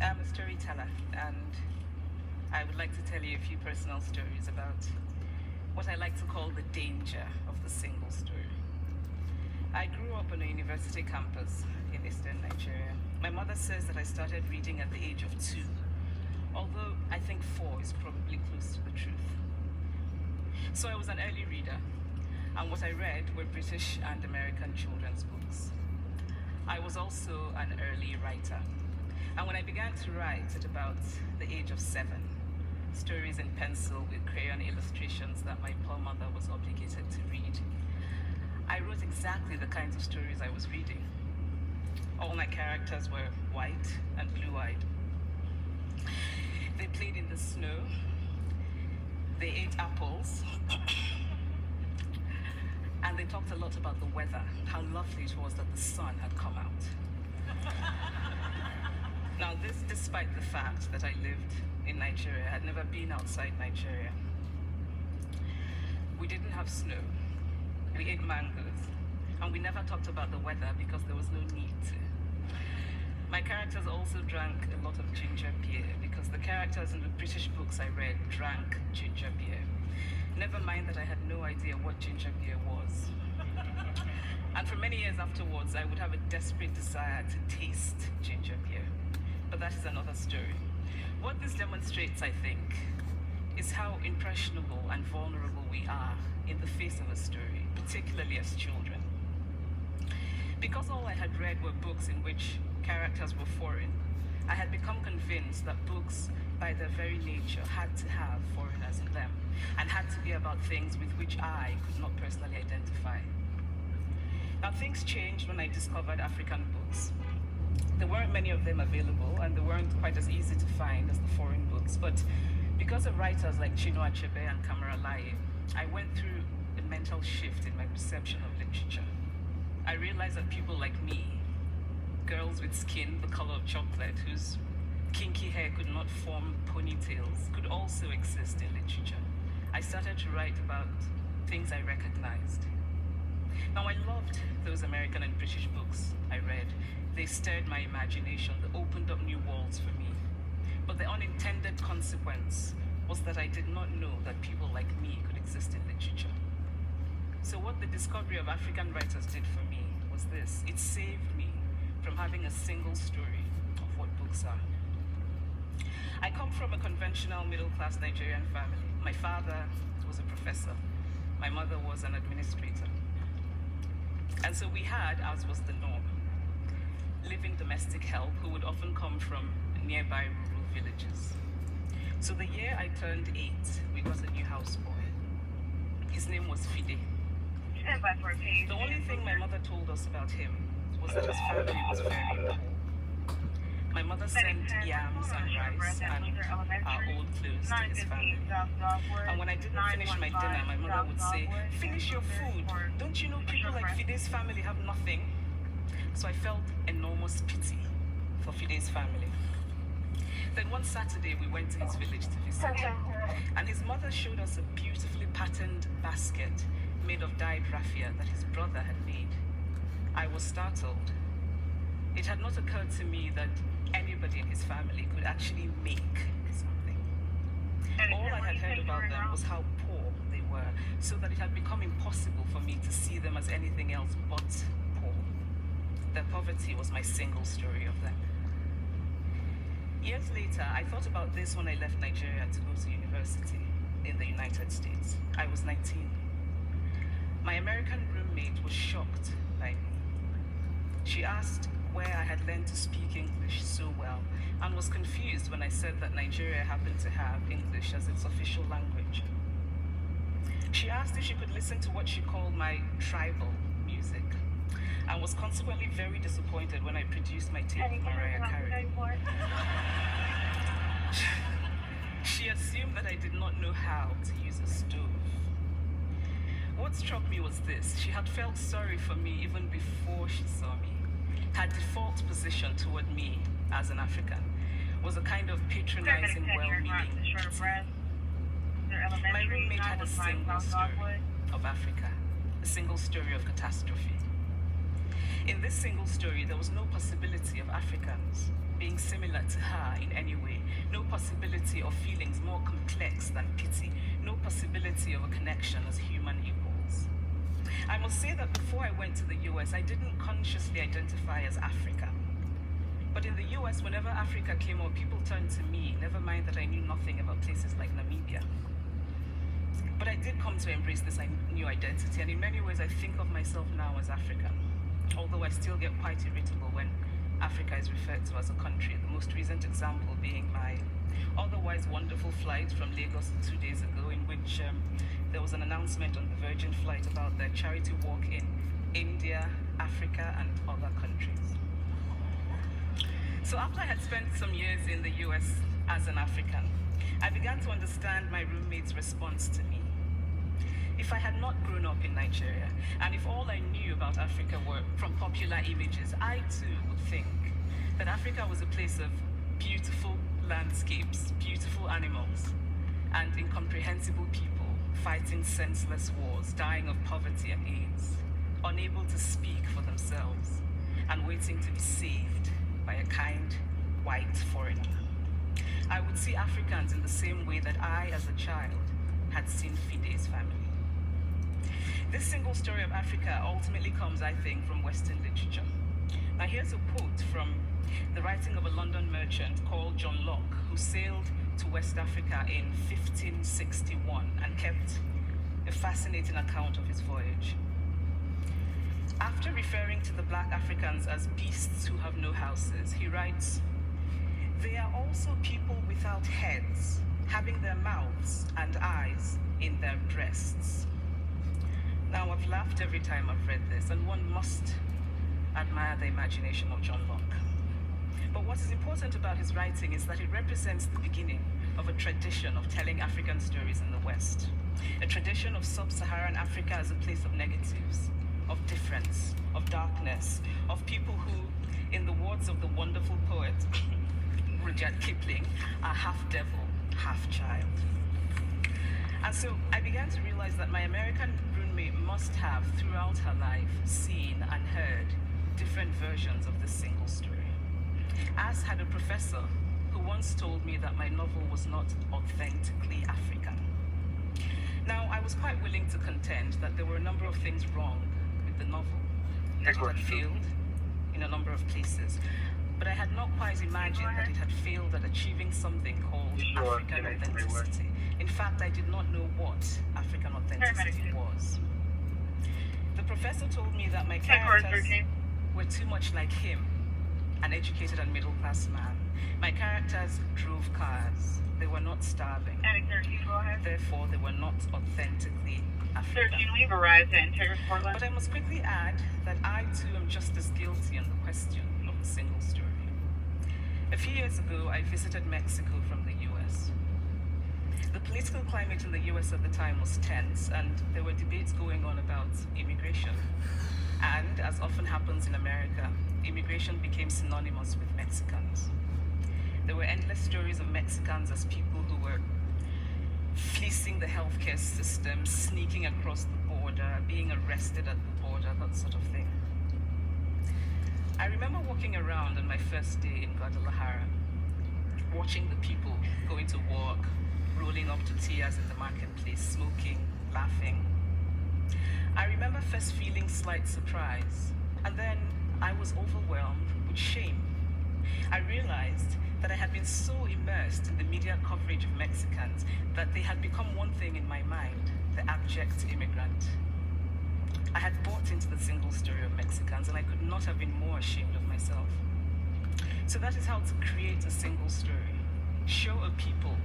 I'm a storyteller, and I would like to tell you a few personal stories about what I like to call the danger of the single story. I grew up on a university campus in eastern Nigeria. My mother says that I started reading at the age of 2, although I think 4 is probably close to the truth. So I was an early reader, and what I read were British and American children's books. I was also an early writer. And when I began to write at about the age of 7, stories in pencil with crayon illustrations that my poor mother was obligated to read, I wrote exactly the kinds of stories I was reading. All my characters were white and blue-eyed. They played in the snow. They ate apples. And they talked a lot about the weather, how lovely it was that the sun had come out. Now, this despite the fact that I lived in Nigeria, I had never been outside Nigeria. We didn't have snow. We ate mangoes. And we never talked about the weather because there was no need to. My characters also drank a lot of ginger beer because the characters in the British books I read drank ginger beer. Never mind that I had no idea what ginger beer was. And for many years afterwards, I would have a desperate desire to taste ginger beer. But that is another story. What this demonstrates, I think, is how impressionable and vulnerable we are in the face of a story, particularly as children. Because all I had read were books in which characters were foreign, I had become convinced that books, by their very nature, had to have foreigners in them, and had to be about things with which I could not personally identify. Now, things changed when I discovered African books. There weren't many of them available, and they weren't quite as easy to find as the foreign books, but because of writers like Chinua Achebe and Kamara Laye, I went through a mental shift in my perception of literature. I realized that people like me, girls with skin the color of chocolate, whose kinky hair could not form ponytails, could also exist in literature. I started to write about things I recognized. Now, I loved those American and British books I read. They stirred my imagination, they opened up new worlds for me. But the unintended consequence was that I did not know that people like me could exist in literature. So what the discovery of African writers did for me was this: it saved me from having a single story of what books are. I come from a conventional middle-class Nigerian family. My father was a professor. My mother was an administrator. And so we had, as was the norm, living domestic help who would often come from nearby rural villages. So the year I turned 8, we got a new houseboy. His name was Fide. The only thing my mother told us about him was that his family was very poor. My mother sent yams and rice and our old clothes to his family. And when I didn't finish my dinner, my mother would say, "Finish your food. Don't you know people like Fide's family have nothing?" So I felt enormous pity for Fide's family. Then one Saturday, we went to his village to visit. And his mother showed us a beautifully patterned basket made of dyed raffia that his brother had made. I was startled. It had not occurred to me that anybody in his family could actually make something. All I had heard about them was how poor they were, so that it had become impossible for me to see them as anything else but poor. Their poverty was my single story of them. Years later, I thought about this when I left Nigeria to go to university in the United States. I was 19. My American roommate was shocked by me. She asked where I had learned to speak English so well, and was confused when I said that Nigeria happened to have English as its official language. She asked if she could listen to what she called my tribal music, and was consequently very disappointed when I produced my tape of Mariah Carey. She assumed that I did not know how to use a stove. What struck me was this: she had felt sorry for me even before she saw me. Her default position toward me as an African was a kind of patronizing, well-meaning pity. My roommate had a single story of Africa, a single story of catastrophe. In this single story, there was no possibility of Africans. being similar to her in any way, no possibility of feelings more complex than pity, no possibility of a connection as human equals. I must say that before I went to the US, I didn't consciously identify as African. But in the US, whenever Africa came up, people turned to me, never mind that I knew nothing about places like Namibia. But I did come to embrace this new identity, and in many ways I think of myself now as African, although I still get quite irritable when Africa is referred to as a country, the most recent example being my otherwise wonderful flight from Lagos 2 days ago, in which there was an announcement on the Virgin flight about their charity walk in India, Africa, and other countries. So after I had spent some years in the US as an African, I began to understand my roommate's response to me. If I had not grown up in Nigeria, and if all I knew about Africa were from popular images, I too would think that Africa was a place of beautiful landscapes, beautiful animals, and incomprehensible people fighting senseless wars, dying of poverty and AIDS, unable to speak for themselves, and waiting to be saved by a kind, white foreigner. I would see Africans in the same way that I, as a child, had seen Fide's family. This single story of Africa ultimately comes, I think, from Western literature. Now here's a quote from the writing of a London merchant called John Locke, who sailed to West Africa in 1561 and kept a fascinating account of his voyage. After referring to the black Africans as beasts who have no houses, he writes, "They are also people without heads, having their mouths and eyes in their breasts." Now, I've laughed every time I've read this, and one must admire the imagination of John Locke. But what is important about his writing is that it represents the beginning of a tradition of telling African stories in the West, a tradition of sub-Saharan Africa as a place of negatives, of difference, of darkness, of people who, in the words of the wonderful poet Rudyard Kipling, are half devil, half child. And so I began to realize that my American roommate must have, throughout her life, seen and heard different versions of this single story. As had a professor who once told me that my novel was not authentically African. Now, I was quite willing to contend that there were a number of things wrong with the novel, that it had failed in a number of places. But I had not quite imagined that it had failed at achieving something called African authenticity. In fact, I did not know what African authenticity was. The professor told me that my characters were too much like him, an educated and middle-class man. My characters drove cars. They were not starving. Therefore, they were not authentically African. But I must quickly add that I too am just as guilty on the question of the single story. A few years ago, I visited Mexico from the US. The political climate in the US at the time was tense, and there were debates going on about immigration. And, as often happens in America, immigration became synonymous with Mexicans. There were endless stories of Mexicans as people who were fleecing the healthcare system, sneaking across the border, being arrested at the border, that sort of thing. I remember walking around on my first day in Guadalajara, watching the people going to work, rolling up tortillas in the marketplace, smoking, laughing. I remember first feeling slight surprise, and then I was overwhelmed with shame. I realized that I had been so immersed in the media coverage of Mexicans that they had become one thing in my mind, the abject immigrant. I had bought into the single story of Mexicans, and I could not have been more ashamed of myself. So that is how to create a single story. Show a people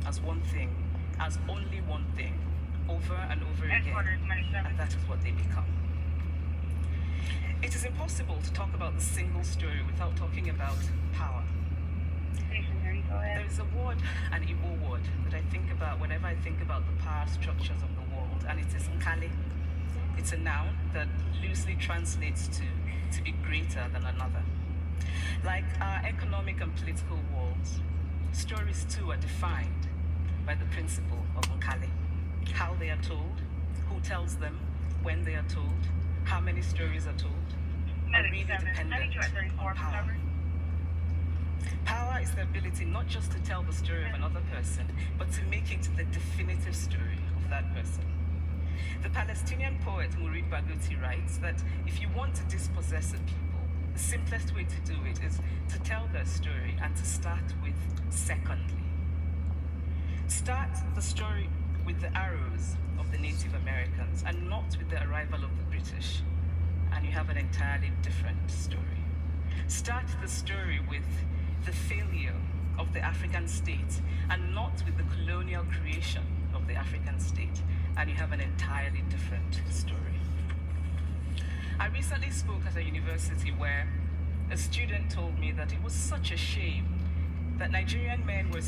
as one thing, as only one thing, over and over again, and that is what they become. It is impossible to talk about the single story without talking about power. There is a word, an Igbo word, that I think about whenever I think about the power structures of the world, and it is Nkali. It's a noun that loosely translates to be greater than another. Like our economic and political worlds, stories too are defined by the principle of Nkali. How they are told, who tells them, when they are told, how many stories are told, are really dependent on power. Power is the ability not just to tell the story of another person, but to make it the definitive story of that person. The Palestinian poet Mourid Barghouti writes that if you want to dispossess a people, the simplest way to do it is to tell their story and to start with secondly. Start the story with the arrows of the Native Americans and not with the arrival of the British, and you have an entirely different story. Start the story with the failure of the African state and not with the colonial creation of the African state, and you have an entirely different story. I recently spoke at a university where a student told me that it was such a shame that Nigerian men were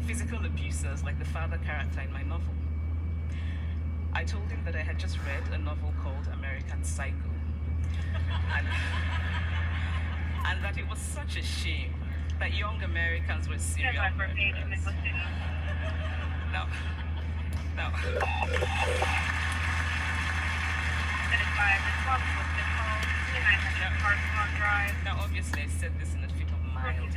physical abusers like the father character in my novel. I told him that I had just read a novel called American Psycho, and that it was such a shame that young Americans were serial murderers. Now, obviously I said this in a fit of mild